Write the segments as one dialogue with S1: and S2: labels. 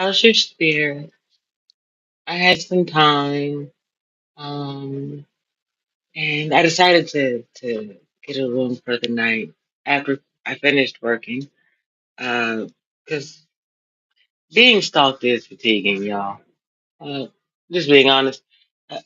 S1: How's your spirit? I had some time, um, and I decided to get a room for the night after I finished working. Because being stalked is fatiguing, y'all. Uh, just being honest, uh,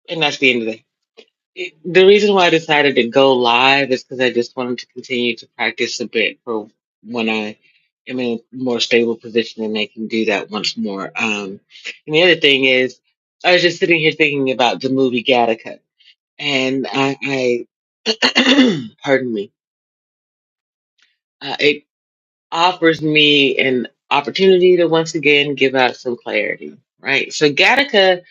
S1: and that's the end of the day. The reason why I decided to go live is because I just wanted to continue to practice a bit for when I am in a more stable position and I can do that once more. And the other thing is, I was just sitting here thinking about the movie Gattaca, and pardon me, it offers me an opportunity to once again give out some clarity, right? So Gattaca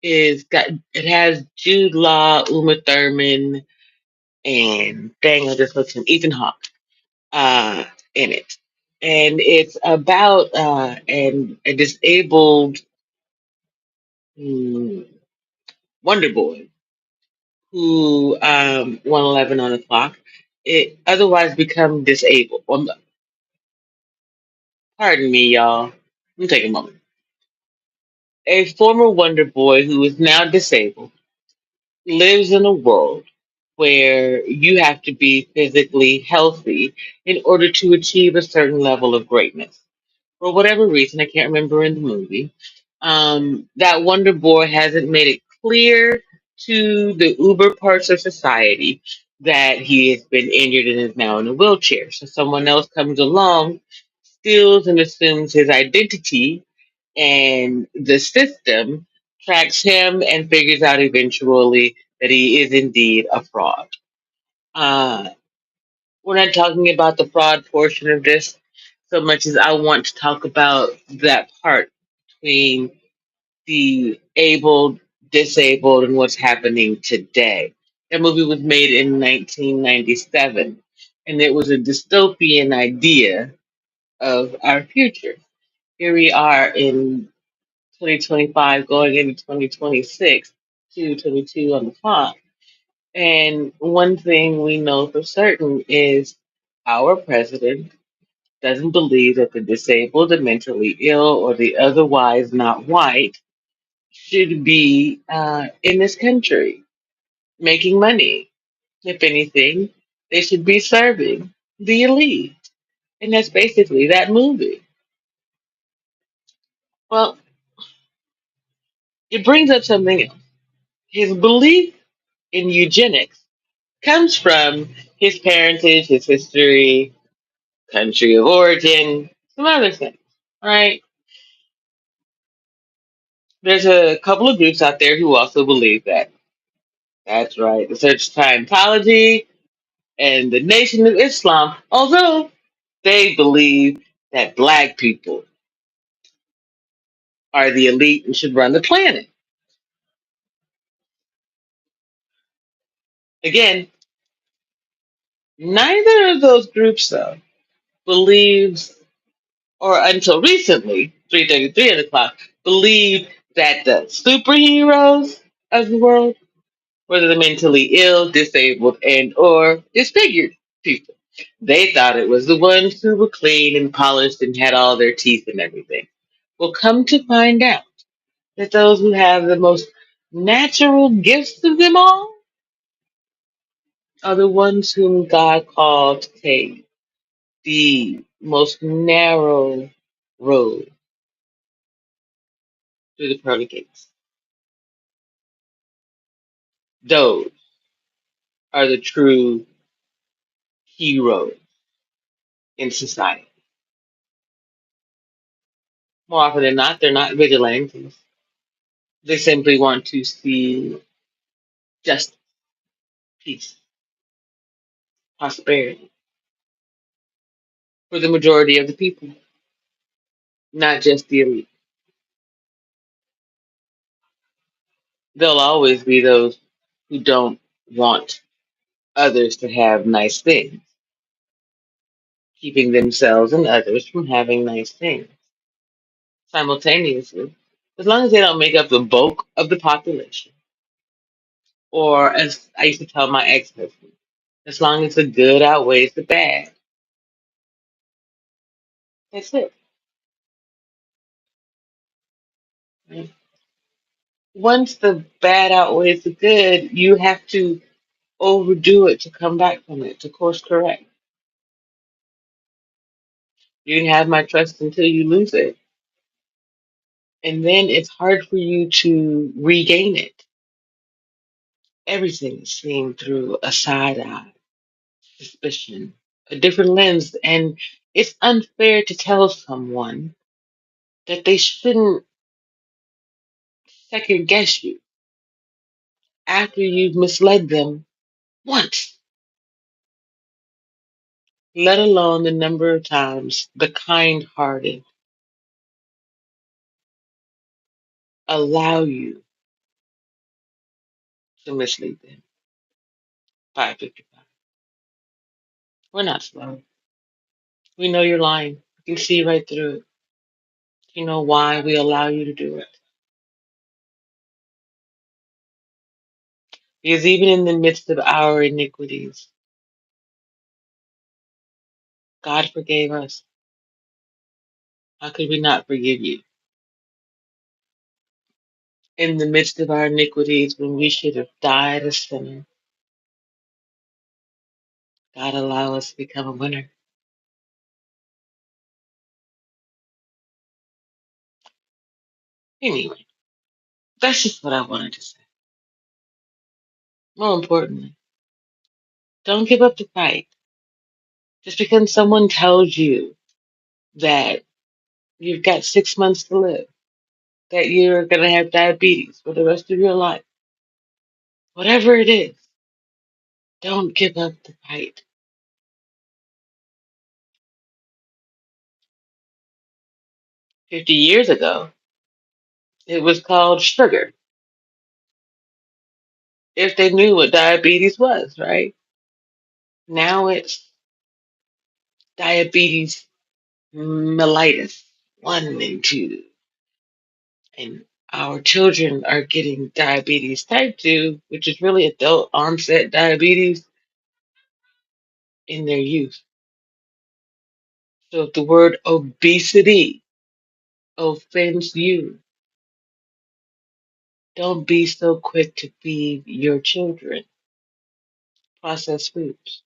S1: it has Jude Law, Uma Thurman, and dang, I just looked him, Ethan Hawke, uh, in it. And it's about a disabled mm, Wonder Boy who 111 on the clock. It otherwise become disabled. Pardon me, y'all. Let me take a moment. A former Wonder Boy who is now disabled lives in a world where you have to be physically healthy in order to achieve a certain level of greatness. For whatever reason, I can't remember in the movie, that Wonder Boy hasn't made it clear to the uber parts of society that he has been injured and is now in a wheelchair. So someone else comes along, steals and assumes his identity, and the system tracks him and figures out eventually that he is indeed a fraud. Uh, we're not talking about the fraud portion of this so much as I want to talk about that part between the abled, disabled, and what's happening today. That movie was made in 1997, and it was a dystopian idea of our future. Here we are in 2025 going into 2026, 222 on the clock. And one thing we know for certain is our president doesn't believe that the disabled, the mentally ill, or the otherwise not white should be in this country making money. If anything, they should be serving the elite. And that's basically that movie. Well, it brings up something else. His belief in eugenics comes from his parentage, his history, country of origin, some other things, right? There's a couple of groups out there who also believe that. That's right. The Search Scientology and the Nation of Islam, although they believe that black people are the elite and should run the planet. Again, neither of those groups, though, believes, or until recently, 3:33 of the clock, believed that the superheroes of the world were the mentally ill, disabled, and or disfigured people. They thought it was the ones who were clean and polished and had all their teeth and everything. Well, come to find out that those who have the most natural gifts of them all are the ones whom God called to take the most narrow road through the pearly gates. Those are the true heroes in society. More often than not, they're not vigilantes. They simply want to see justice, peace, prosperity for the majority of the people, not just the elite. There'll always be those who don't want others to have nice things, keeping themselves and others from having nice things simultaneously, as long as they don't make up the bulk of the population. Or, as I used to tell my ex husband, as long as the good outweighs the bad. That's it. Once the bad outweighs the good, you have to overdo it to come back from it, to course correct. You can have my trust until you lose it. And then it's hard for you to regain it. Everything is seen through a side eye, suspicion, a different lens. And it's unfair to tell someone that they shouldn't second guess you after you've misled them once, let alone the number of times the kind hearted allow you to mislead them. 555. We're not slow. We know you're lying. We can see right through it. You know why we allow you to do it. Because even in the midst of our iniquities, God forgave us. How could we not forgive you? In the midst of our iniquities, when we should have died a sinner, God allow us to become a winner. Anyway, that's just what I wanted to say. More importantly, don't give up the fight. Just because someone tells you that you've got 6 months to live, that you're going to have diabetes for the rest of your life, whatever it is, don't give up the fight. 50 years ago, it was called sugar, if they knew what diabetes was, right? Now it's diabetes mellitus 1 and 2. And our children are getting diabetes type 2, which is really adult onset diabetes, in their youth. So if the word obesity offends you, don't be so quick to feed your children processed foods.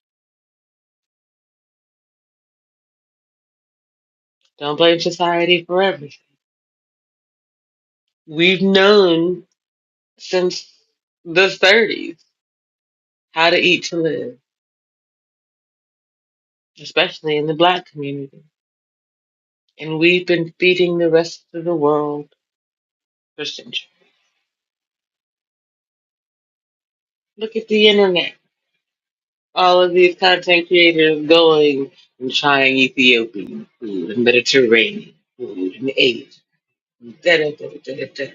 S1: Don't blame society for everything. We've known since the 30s how to eat to live, especially in the Black community. And we've been feeding the rest of the world for centuries. Look at the internet. All of these content creators going and trying Ethiopian food and Mediterranean food and Asian. Da, da, da, da, da, da.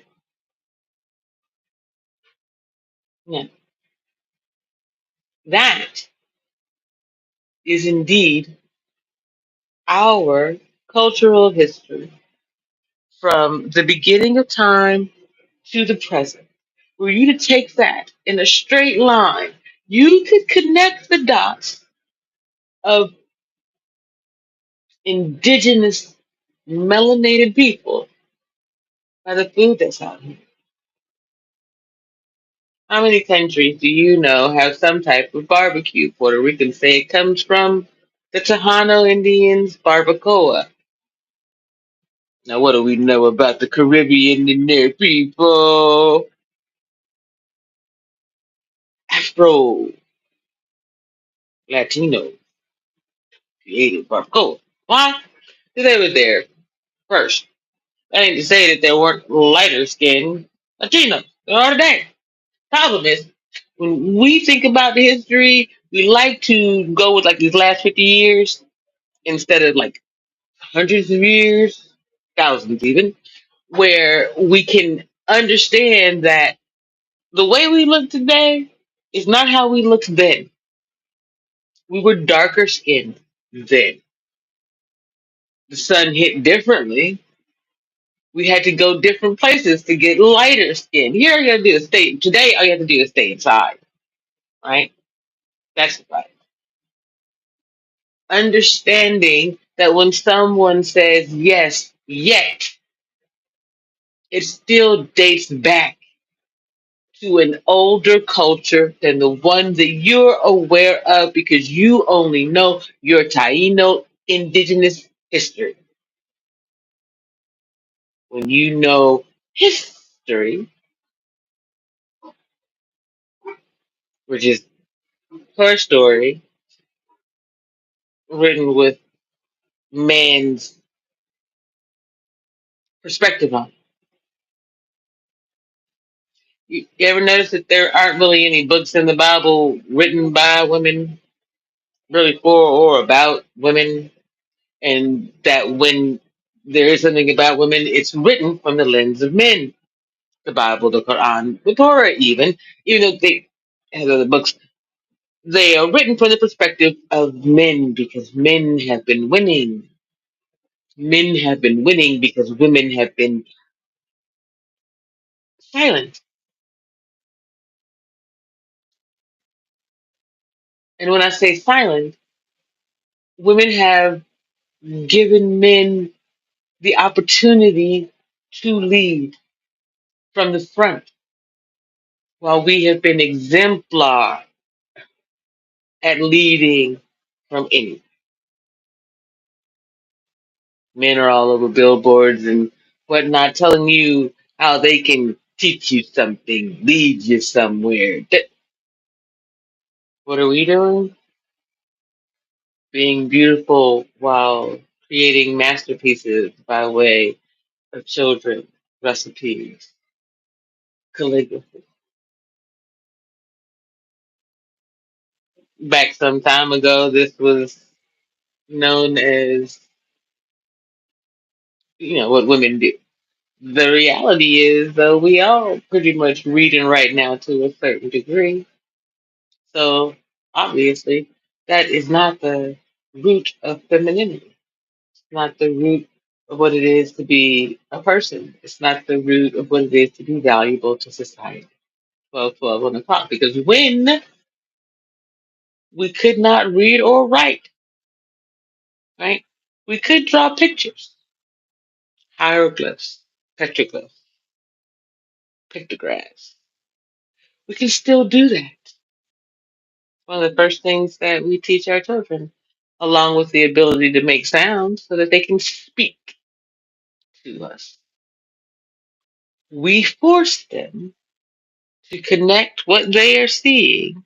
S1: Yeah. That is indeed our cultural history from the beginning of time to the present. Were you to take that in a straight line, you could connect the dots of indigenous melanated people by the food that's out here. How many countries do you know have some type of barbecue? Puerto Ricans say it comes from the Tejano Indians' barbacoa. Now, what do we know about the Caribbean and their people? Afro Latino created barbacoa. Why? Because they were there first. That ain't to say that there weren't lighter skinned Latinos. There are today. Problem is, when we think about the history, we like to go with like these last 50 years instead of like hundreds of years, thousands even, where we can understand that the way we look today is not how we looked then. We were darker skinned then. The sun hit differently. We had to go different places to get lighter skin. Here, all you gotta do is stay. Today, all you have to do is stay inside, right? That's right. Understanding that when someone says yes, yet, it still dates back to an older culture than the one that you're aware of because you only know your Taino indigenous history. When you know history, which is her story written with man's perspective on it. You ever notice that there aren't really any books in the Bible written by women, really for or about women, and that when there is something about women, it's written from the lens of men. The Bible, the Quran, the Torah, even though they have other books, they are written from the perspective of men because men have been winning. Men have been winning because women have been silent. And when I say silent, women have given men the opportunity to lead from the front, while we have been exemplar at leading from any. Men are all over billboards and whatnot, telling you how they can teach you something, lead you somewhere. What are we doing? Being beautiful while creating masterpieces by way of children, recipes, calligraphy. Back some time ago, this was known as, what women do. The reality is, though, we all pretty much read and write now to a certain degree. So obviously, that is not the root of femininity. It's not the root of what it is to be a person. It's not the root of what it is to be valuable to society. 12, 12 on the clock. Because when we could not read or write, right? We could draw pictures, hieroglyphs, petroglyphs, pictographs. We can still do that. One of the first things that we teach our children, along with the ability to make sounds so that they can speak to us. We force them to connect what they are seeing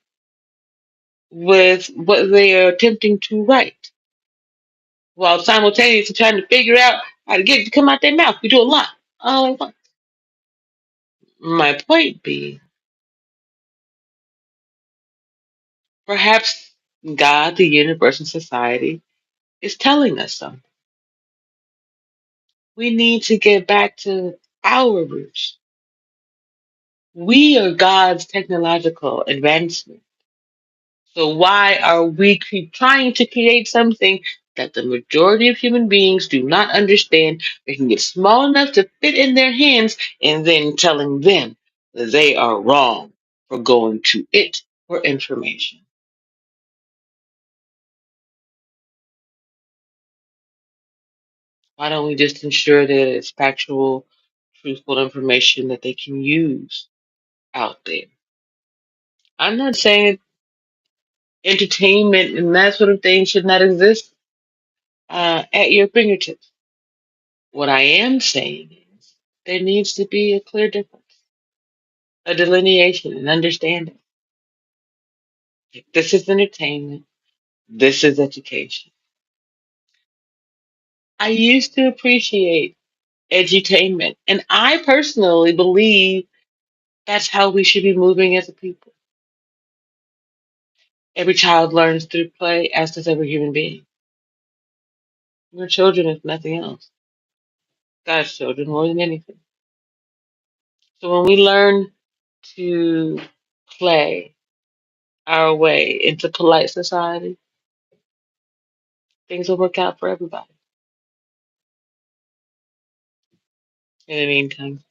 S1: with what they are attempting to write, while simultaneously trying to figure out how to get it to come out their mouth. We do a lot. All at once. My point being, perhaps God, the universe, and society is telling us something. We need to get back to our roots. We are God's technological advancement. So why are we trying to create something that the majority of human beings do not understand, making it small enough to fit in their hands, and then telling them that they are wrong for going to it for information? Why don't we just ensure that it's factual, truthful information that they can use out there? I'm not saying entertainment and that sort of thing should not exist at your fingertips. What I am saying is there needs to be a clear difference, a delineation, and understanding. This is entertainment. This is education. I used to appreciate edutainment, and I personally believe that's how we should be moving as a people. Every child learns through play, as does every human being. We're children, if nothing else. God's children more than anything. So when we learn to play our way into polite society, things will work out for everybody. In the meantime,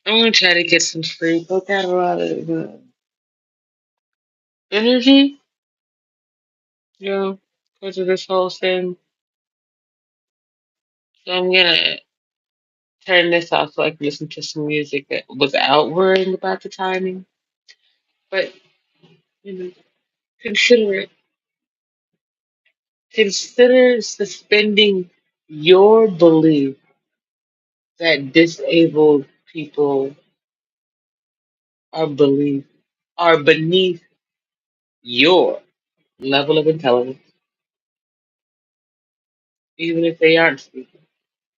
S1: I'm gonna try to get some sleep. I've got a lot of energy, because of this whole thing. So I'm gonna turn this off so I can listen to some music that without worrying about the timing. But you know, consider it. Consider suspending your belief that disabled people are belief are beneath your level of intelligence, even if they aren't speaking.